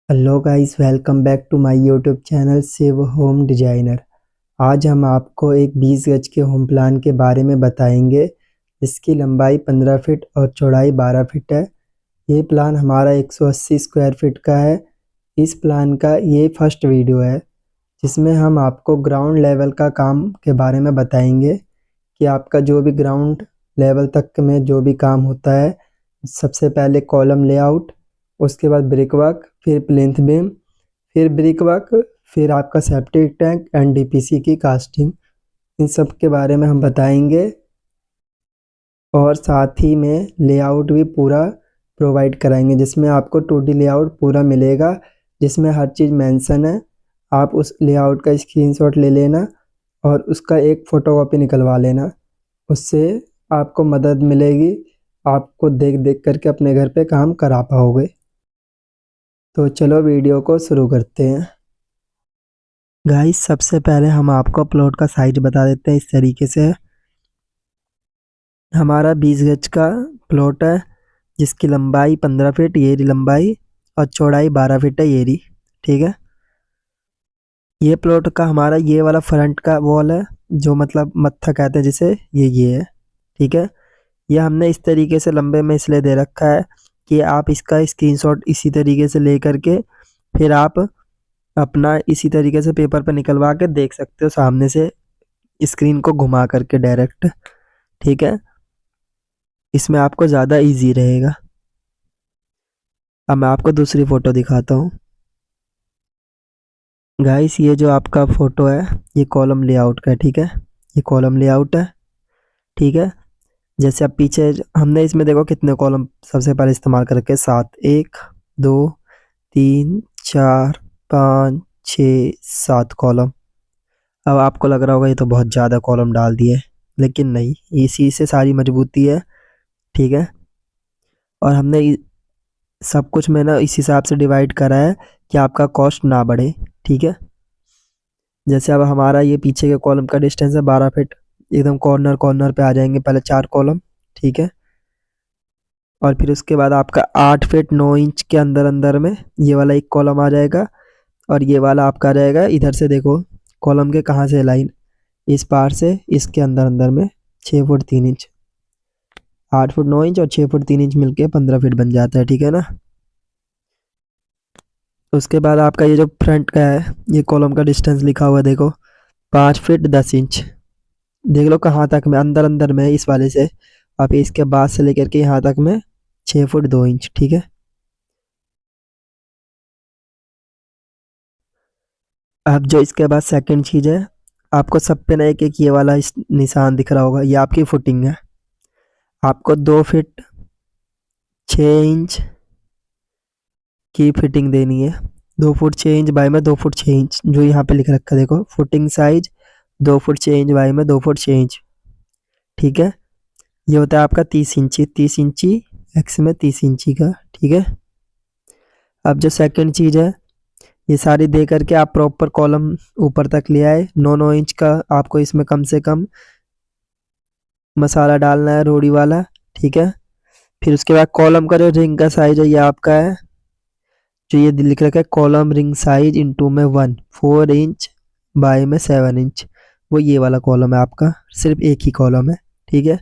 Hello guys, welcome back to my YouTube channel Shiv home designer. आज हम आपको एक 20 गज के होम प्लान के बारे में बताएंगे। इसकी लंबाई 15 फीट और चौड़ाई 12 फीट है। ये प्लान हमारा 180 स्क्वायर फीट का है। इस प्लान का ये फर्स्ट वीडियो है जिसमें हम आपको ग्राउंड लेवल का काम के बारे में बताएंगे कि आपका जो भी ग्राउंड लेवल तक में जो भी काम होता है। सबसे पहले कॉलम लेआउट, उसके बाद ब्रिक वर्क, फिर प्लिंथ बीम, फिर ब्रिक वर्क, फिर आपका सेप्टिक टैंक एंड डीपीसी की कास्टिंग। इन सब के बारे में हम बताएंगे और साथ ही में लेआउट भी पूरा प्रोवाइड कराएंगे जिसमें आपको 2D लेआउट पूरा मिलेगा जिसमें हर चीज़ मेंशन है। आप उस लेआउट का स्क्रीनशॉट ले लेना और उसका एक फ़ोटोकॉपी निकलवा लेना। उससे आपको मदद मिलेगी, आपको देख देख करके अपने घर पे काम करा पाओगे। तो चलो वीडियो को शुरू करते हैं। गाइस, सबसे पहले हम आपको प्लॉट का साइज बता देते हैं। इस तरीके से हमारा 20 गज का प्लॉट है जिसकी लंबाई 15 फीट ये रही लंबाई और चौड़ाई 12 फीट है ये रही। ठीक है, ये प्लॉट का हमारा ये वाला फ्रंट का वॉल है जो मतलब मत्था कहते हैं जिसे, ये है। ठीक है, ये हमने इस तरीके से लंबे में इसलिए दे रखा है कि आप इसका स्क्रीनशॉट इसी तरीके से ले करके फिर आप अपना इसी तरीके से पेपर पर निकलवा के देख सकते हो सामने से, स्क्रीन को घुमा करके डायरेक्ट। ठीक है, इसमें आपको ज़्यादा इजी रहेगा। अब मैं आपको दूसरी फ़ोटो दिखाता हूँ। गाइस, ये जो आपका फ़ोटो है ये कॉलम लेआउट का है। ठीक है, ये कॉलम लेआउट है। ठीक है, जैसे आप पीछे हमने इसमें देखो कितने कॉलम सबसे पहले इस्तेमाल करके 7, 1 2 3 4 5 6 7 कॉलम। अब आपको लग रहा होगा ये तो बहुत ज़्यादा कॉलम डाल दिए, लेकिन नहीं, इसी से सारी मजबूती है। ठीक है, और हमने सब कुछ मैंने इस हिसाब से डिवाइड करा है कि आपका कॉस्ट ना बढ़े। ठीक है, जैसे अब हमारा ये पीछे के कॉलम का डिस्टेंस है 12 फीट, एकदम कॉर्नर कॉर्नर पे आ जाएंगे पहले 4 कॉलम। ठीक है, और फिर उसके बाद आपका 8 फीट 9 इंच के अंदर अंदर में ये वाला एक कॉलम आ जाएगा और ये वाला आपका आ जाएगा इधर से। देखो कॉलम के कहाँ से लाइन, इस पार से इसके अंदर अंदर में 6 फुट 3 इंच, 8 फुट 9 इंच और 6 फुट 3 इंच मिलके 15 फीट बन जाता है। ठीक है ना, उसके बाद आपका ये जो फ्रंट का है ये कॉलम का डिस्टेंस लिखा हुआ है, देखो 5 फीट 10 इंच। देख लो कहाँ तक में अंदर अंदर में इस वाले से, आप इसके बाद से लेकर के यहाँ तक में 6 फुट 2 इंच। ठीक है, अब जो इसके बाद सेकंड चीज़ है, आपको सब पे ना एक एक ये वाला इस निशान दिख रहा होगा, ये आपकी फुटिंग है। आपको 2 फीट 6 इंच की फिटिंग देनी है। 2 फुट 6 इंच बाई में 2 फुट 6 इंच जो यहाँ पे लिख रखा है, देखो footing size 2 foot 6 inch by में 2 फुट 6 इंच। ठीक है, ये होता है आपका 30 इंची एक्स में 30 इंची का। ठीक है, अब जो सेकंड चीज़ है, ये सारी दे करके आप प्रॉपर कॉलम ऊपर तक ले आए। 9 इंच का आपको इसमें कम से कम मसाला डालना है रोड़ी वाला। ठीक है, फिर उसके बाद कॉलम का जो रिंग का साइज है ये आपका है, जो ये लिख रखा है कॉलम रिंग साइज इंटू में 1 4 इंच बाय में 7 इंच, वो ये वाला कॉलम है आपका, सिर्फ एक ही कॉलम है। ठीक है,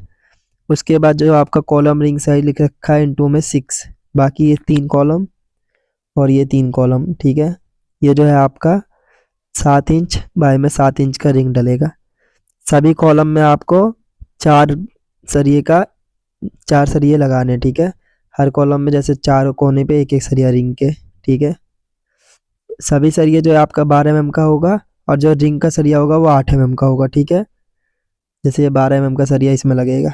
उसके बाद जो आपका कॉलम रिंग साइज लिख रखा है इंटू में 6, बाकी ये 3 कॉलम और ये 3 कॉलम। ठीक है, ये जो है आपका 7 इंच बाय में 7 इंच का रिंग डलेगा। सभी कॉलम में आपको 4 सरिये का 4 सरिये लगाने। ठीक है, हर कॉलम में जैसे 4 कोने पे एक एक सरिया रिंग के। ठीक है, सभी सरिये जो है आपका 12 mm का होगा और जो रिंग का सरिया होगा वो 8 mm का होगा। ठीक है, जैसे ये 12 mm का सरिया इसमें लगेगा।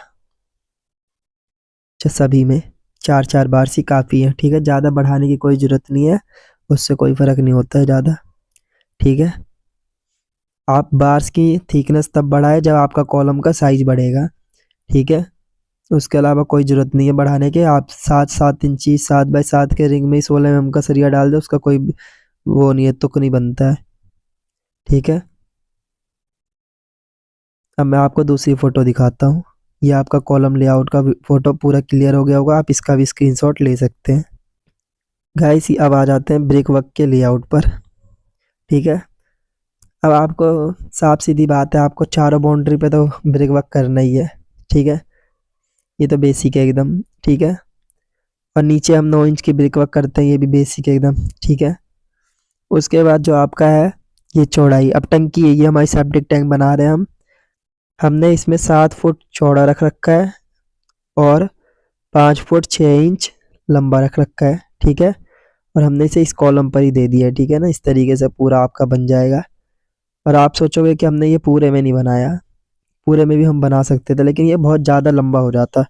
अच्छा, सभी में 4 4 बार सी काफ़ी है। ठीक है, ज़्यादा बढ़ाने की कोई ज़रूरत नहीं है, उससे कोई फ़र्क नहीं होता है ज़्यादा। ठीक है, आप बार्स की थिकनेस तब बढ़ाए जब आपका कॉलम का साइज बढ़ेगा। ठीक है, उसके अलावा कोई ज़रूरत नहीं है बढ़ाने के। आप 7 7 इंची 7 बाई 7 के रिंग में 16 mm का सरिया डाल दो, उसका कोई वो नहीं है, तुक नहीं बनता है। ठीक है, अब मैं आपको दूसरी फ़ोटो दिखाता हूँ। ये आपका कॉलम लेआउट का फ़ोटो पूरा क्लियर हो गया होगा, आप इसका भी स्क्रीनशॉट ले सकते हैं। गाइस अब आ जाते हैं ब्रिक वर्क के लेआउट पर। ठीक है, अब आपको साफ सीधी बात है, आपको चारों बाउंड्री पे तो ब्रिक वर्क करना ही है। ठीक है, ये तो बेसिक है एकदम। ठीक है, और नीचे हम 9 इंच की ब्रिक वर्क करते हैं, ये भी बेसिक है एकदम। ठीक है, उसके बाद जो आपका है ये चौड़ाई, अब टंकी है, ये हमारी सेप्टिक टैंक बना रहे हैं हम। हमने इसमें 7 फुट चौड़ा रख रखा है और 5 फुट 6 इंच लंबा रख रखा है। ठीक है, और हमने इसे इस कॉलम पर ही दे दिया है। ठीक है ना, इस तरीके से पूरा आपका बन जाएगा। और आप सोचोगे कि हमने ये पूरे में नहीं बनाया, पूरे में भी हम बना सकते थे, लेकिन ये बहुत ज़्यादा लंबा हो जाता।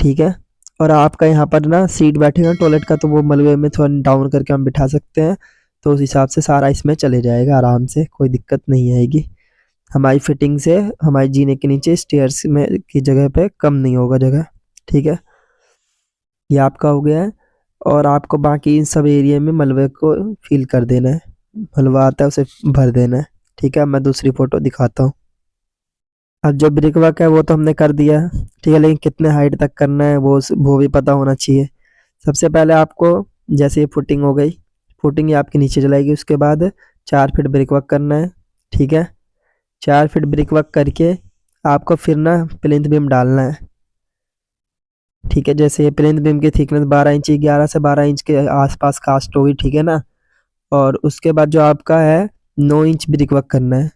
ठीक है, और आपका यहाँ पर ना सीट बैठेगा टॉयलेट का, तो वो मलबे में थोड़ा डाउन करके हम बिठा सकते हैं, तो उस हिसाब से सारा इसमें चले जाएगा आराम से, कोई दिक्कत नहीं आएगी। हमारी फिटिंग से हमारे जीने के नीचे स्टेयर्स में की जगह पे कम नहीं होगा जगह। ठीक है, ये आपका हो गया है। और आपको बाकी इन सब एरिया में मलबे को फिल कर देना है, मलबा आता है उसे भर देना है। ठीक है, मैं दूसरी फोटो दिखाता हूँ। अब जो ब्रिक वर्क है वो तो हमने कर दिया। ठीक है, लेकिन कितने हाइट तक करना है वो भी पता होना चाहिए। सबसे पहले आपको, जैसे ये फुटिंग हो गई, फुटिंग ये आपके नीचे चलाएगी, उसके बाद 4 फीट ब्रिक वर्क करना है। ठीक है, 4 फीट ब्रिक वर्क करके आपको फिर ना प्लिंथ बीम डालना है। ठीक है, जैसे ये प्लिंथ बीम की थिकनेस 12 इंच, 11 से 12 इंच के आसपास कास्ट होगी। ठीक है ना, और उसके बाद जो आपका है 9 इंच ब्रिक वर्क करना है।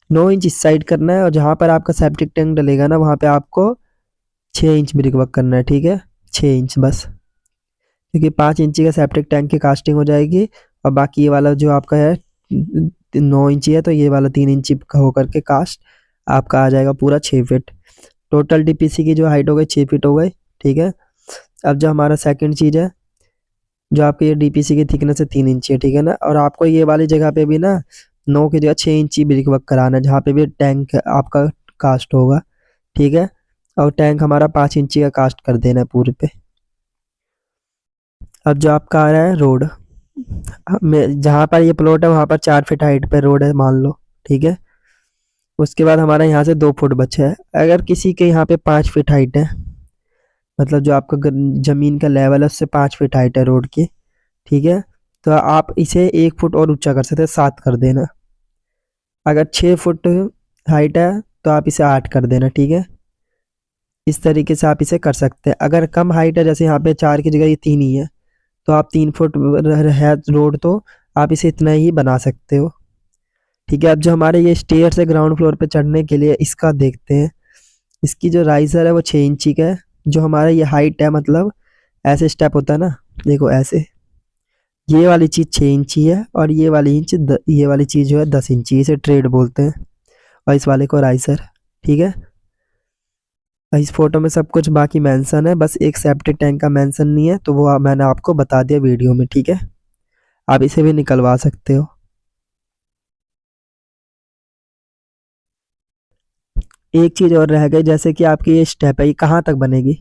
9 इंच इस साइड करना है, और जहाँ पर आपका सेप्टिक टैंक डलेगा ना वहाँ पे आपको 6 इंच ब्रिक वर्क करना है। ठीक है, 6 इंच बस, क्योंकि 5 इंची का सेप्टिक टैंक की कास्टिंग हो जाएगी। और बाकी ये वाला जो आपका है 9 इंची है, तो ये वाला 3 इंची का होकर के कास्ट आपका आ जाएगा पूरा 6 फीट। टोटल डीपीसी की जो हाइट हो गई 6 फीट हो गई। ठीक है, अब जो हमारा सेकंड चीज़ है, जो आपके ये डीपीसी की थिकनेस है 3 इंची है। ठीक है ना, और आपको ये वाली जगह पे भी ना 9 की जगह 6 इंची ब्रिक वर्क कराना है, जहाँ पे भी टैंक आपका कास्ट होगा। ठीक है, और टैंक हमारा 5 इंची का कास्ट कर देना है पूरे पे। अब जो आपका आ रहा है रोड, जहाँ पर ये प्लॉट है वहाँ पर 4 फीट हाइट पे रोड है मान लो। ठीक है, उसके बाद हमारा यहाँ से 2 फुट बचा है। अगर किसी के यहाँ पे 5 फीट हाइट है, मतलब जो आपका जमीन का लेवल है उससे 5 फीट हाइट है रोड की। ठीक है, तो आप इसे 1 फुट और ऊंचा कर सकते हैं, 7 कर देना। अगर 6 फुट हाइट है तो आप इसे 8 कर देना। ठीक है, इस तरीके से आप इसे कर सकते हैं। अगर कम हाइट है, जैसे यहाँ पे 4 की जगह ये 3 ही है, तो आप 3 फुट है रोड, तो आप इसे इतना ही बना सकते हो। ठीक है, अब जो हमारे ये स्टेयर है ग्राउंड फ्लोर पे चढ़ने के लिए, इसका देखते हैं। इसकी जो राइजर है वो 6 इंची का है। जो हमारा ये हाइट है, मतलब ऐसे स्टेप होता है ना, देखो ऐसे, ये वाली चीज़ 6 इंची है, और ये वाली चीज़ जो है 10 इंची, इसे ट्रेड बोलते हैं, और इस वाले को राइजर। ठीक है, इस फोटो में सब कुछ बाकी मेंशन है, बस एक सेप्टिक टैंक का मेंशन नहीं है, तो वो मैंने आपको बता दिया वीडियो में। ठीक है, आप इसे भी निकलवा सकते हो। एक चीज़ और रह गई, जैसे कि आपकी ये स्टेप है, ये कहाँ तक बनेगी।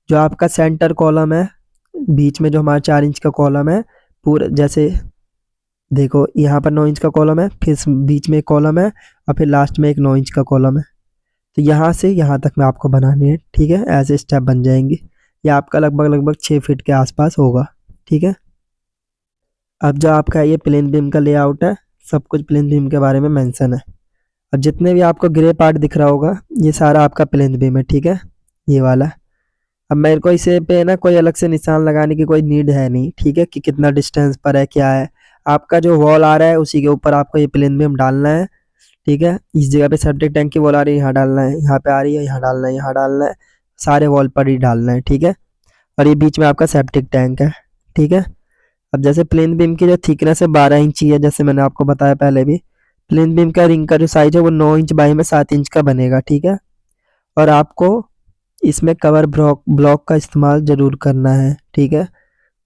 जो आपका सेंटर कॉलम है, बीच में जो हमारा 4 इंच का कॉलम है, पूरा जैसे देखो यहाँ पर 9 इंच का कॉलम है, फिर बीच में एक कॉलम है, और फिर लास्ट में एक 9 इंच का कॉलम है। तो यहाँ से यहाँ तक में आपको बनानी है। ठीक है, ऐसे स्टेप बन जाएंगे। ये आपका लगभग लगभग 6 फीट के आसपास होगा। ठीक है, अब जो आपका ये प्लेन बीम का लेआउट है, सब कुछ प्लेन बीम के बारे में मेंशन है। अब जितने भी आपको ग्रे पार्ट दिख रहा होगा, ये सारा आपका प्लेन बीम है। ठीक है, ये वाला। अब मेरे को इसे पे ना कोई अलग से निशान लगाने की कोई नीड है नहीं। ठीक है, कि कितना डिस्टेंस पर है क्या है, आपका जो वॉल आ रहा है उसी के ऊपर आपको ये प्लेन बीम डालना है। ठीक है, इस जगह पे सेप्टिक टैंक की वॉल आ रही है, यहाँ डालना है, यहाँ पे आ रही है, यहाँ डालना है, यहाँ डालना है, सारे वॉल पर ही डालना है। ठीक है, और ये बीच में आपका सेप्टिक टैंक है। ठीक है, अब जैसे प्लेन बीम की जो थिकनेस है 12 इंची है, जैसे मैंने आपको बताया पहले भी, प्लेन बीम का रिंग का जो साइज है वो 9 इंच बाई में 7 इंच का बनेगा। ठीक है, और आपको इसमें कवर ब्लॉक का इस्तेमाल ज़रूर करना है। ठीक है,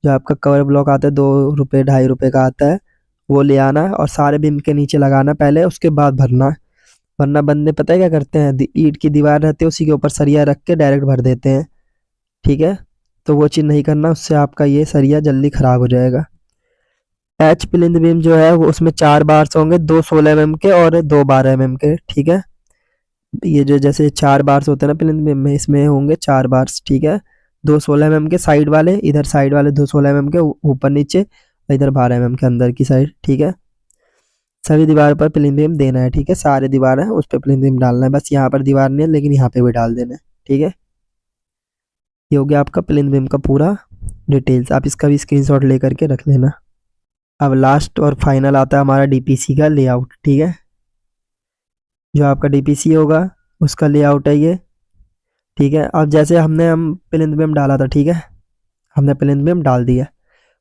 जो आपका कवर ब्लॉक आता है 2 रुपये 2.5 रुपये का आता है, वो ले आना और सारे बीम के नीचे लगाना पहले, उसके बाद भरना। वरना बंदे पता है क्या करते हैं, ईंट की दीवार रहती है उसी के ऊपर सरिया रख के डायरेक्ट भर देते हैं। ठीक है, तो वो चीज़ नहीं करना, उससे आपका ये सरिया जल्दी ख़राब हो जाएगा। एच प्लिंथ बीम जो है वो उसमें 4 बार्स होंगे, 2 16 mm के और 2 12 mm के। ठीक है, ये जो जैसे 4 बार्स होते हैं ना प्लिंथ बीम में, इसमें होंगे 4 बार्स। ठीक है, दो 16 mm के साइड वाले, इधर साइड वाले दो 16 mm के ऊपर नीचे, और इधर 12 mm के अंदर की साइड। ठीक है, सभी दीवार पर प्लिन बीम देना है। ठीक है, सारे दीवार है उस पर प्लिन बीम डालना है, बस यहाँ पर दीवार नहीं है लेकिन यहाँ पे भी डाल देना है। ठीक है, ये हो गया आपका प्लिन बीम का पूरा डिटेल्स। आप इसका भी स्क्रीनशॉट लेकर के रख लेना। अब लास्ट और फाइनल आता है हमारा डीपीसी का लेआउट। ठीक है, जो आपका डीपीसी होगा उसका लेआउट है ये। ठीक है, अब जैसे हम प्लिंथ बीम डाला था, ठीक है, हमने प्लिंथ बीम डाल दिया,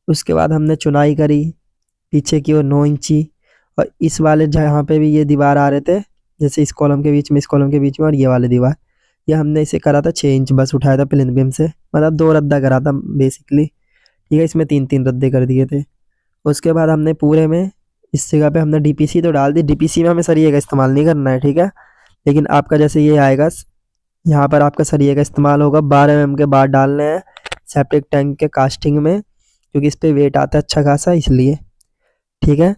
उसके बाद हमने चुनाई करी पीछे की ओर 9 इंची, और इस वाले जहाँ पे भी ये दीवार आ रहे थे, जैसे इस कॉलम के बीच में, इस कॉलम के बीच में और ये वाले दीवार, ये हमने इसे करा था 6 इंच, बस उठाया था प्लिंथ बीम से, मतलब 2 रद्दा करा था बेसिकली। ठीक है, इसमें 3-3 रद्दे कर दिए थे। उसके बाद हमने पूरे में इस जगह पे हमने डीपीसी तो डाल दी। डीपीसी में हमें सरिये का इस्तेमाल नहीं करना है। ठीक है, लेकिन आपका जैसे ये आएगा, यहाँ पर आपका सरिये का इस्तेमाल होगा। 12 mm के बार डालने हैं सेप्टिक टैंक के कास्टिंग में, क्योंकि इस पर वेट आता है अच्छा खासा, इसलिए। ठीक है,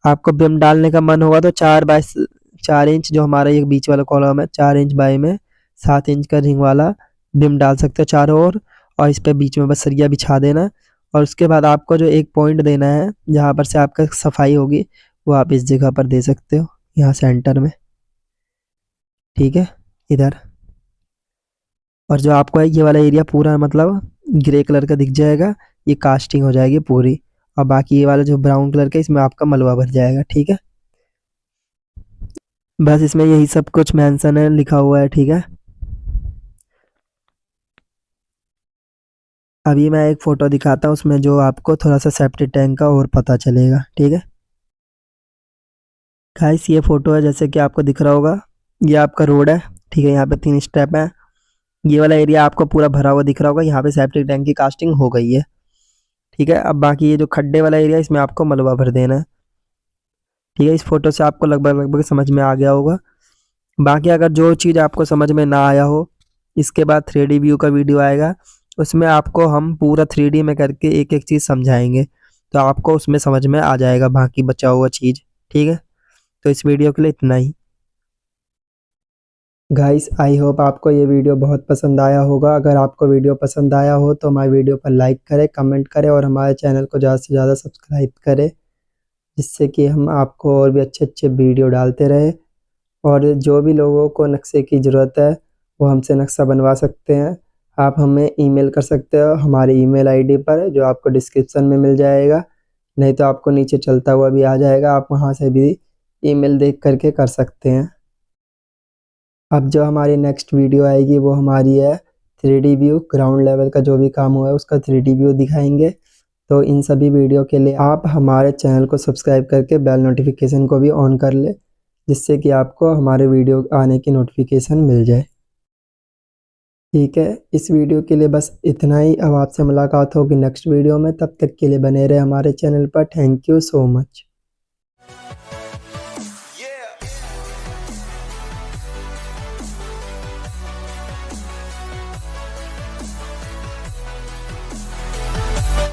आपको बिम डालने का मन होगा तो 4 इंच जो हमारा ये बीच वाला कॉलम है, 4 इंच बाई में 7 इंच का रिंग वाला बिम डाल सकते हो चारों ओर, और इस पर बीच में बस सरिया बिछा देना। और उसके बाद आपको जो एक पॉइंट देना है जहाँ पर से आपका सफाई होगी, वो आप इस जगह पर दे सकते हो, यहाँ सेंटर में। ठीक है, इधर। और जो आपको है ये वाला एरिया पूरा मतलब ग्रे कलर का दिख जाएगा, ये कास्टिंग हो जाएगी पूरी, और बाकी ये वाला जो ब्राउन कलर का, इसमें आपका मलबा भर जाएगा। ठीक है, बस इसमें यही सब कुछ मेंशन है, लिखा हुआ है। ठीक है, अभी मैं एक फ़ोटो दिखाता हूँ, उसमें जो आपको थोड़ा सा सेप्टिक टैंक का और पता चलेगा। ठीक है गाइस, ये फ़ोटो है, जैसे कि आपको दिख रहा होगा, ये आपका रोड है। ठीक है, यहाँ पे 3 स्टेप है, ये वाला एरिया आपको पूरा भरा हुआ दिख रहा होगा, यहाँ पे सेप्टिक टैंक की कास्टिंग हो गई है। ठीक है, अब बाकी ये जो खड्डे वाला एरिया, इसमें आपको मलबा भर देना है। ठीक है, इस फोटो से आपको लगभग लगभग समझ में आ गया होगा। बाकी अगर जो चीज़ आपको समझ में ना आया हो, इसके बाद 3D व्यू का वीडियो आएगा, उसमें आपको हम पूरा 3D में करके एक एक चीज़ समझाएंगे, तो आपको उसमें समझ में आ जाएगा बाकी बचा हुआ चीज़। ठीक है, तो इस वीडियो के लिए इतना ही। गाइस, आई होप आपको ये वीडियो बहुत पसंद आया होगा। अगर आपको वीडियो पसंद आया हो तो हमारे वीडियो पर लाइक करें, कमेंट करें, और हमारे चैनल को ज़्यादा से ज़्यादा सब्सक्राइब करें, जिससे कि हम आपको और भी अच्छे अच्छे वीडियो डालते रहे। और जो भी लोगों को नक्शे की ज़रूरत है, वो हमसे नक्शा बनवा सकते हैं। आप हमें ईमेल कर सकते हो हमारी ईमेल आईडी पर, जो आपको डिस्क्रिप्शन में मिल जाएगा, नहीं तो आपको नीचे चलता हुआ भी आ जाएगा, आप वहाँ से भी ईमेल देख करके कर सकते हैं। अब जो हमारी नेक्स्ट वीडियो आएगी वो हमारी है 3D व्यू, ग्राउंड लेवल का जो भी काम हुआ है उसका 3D व्यू दिखाएंगे। तो इन सभी वीडियो के लिए आप हमारे चैनल को सब्सक्राइब करके बेल नोटिफिकेशन को भी ऑन कर ले, जिससे कि आपको हमारे वीडियो आने की नोटिफिकेशन मिल जाए। ठीक है, इस वीडियो के लिए बस इतना ही। अब आपसे मुलाकात होगी नेक्स्ट वीडियो में, तब तक के लिए बने रहे हमारे चैनल पर। Thank you so much.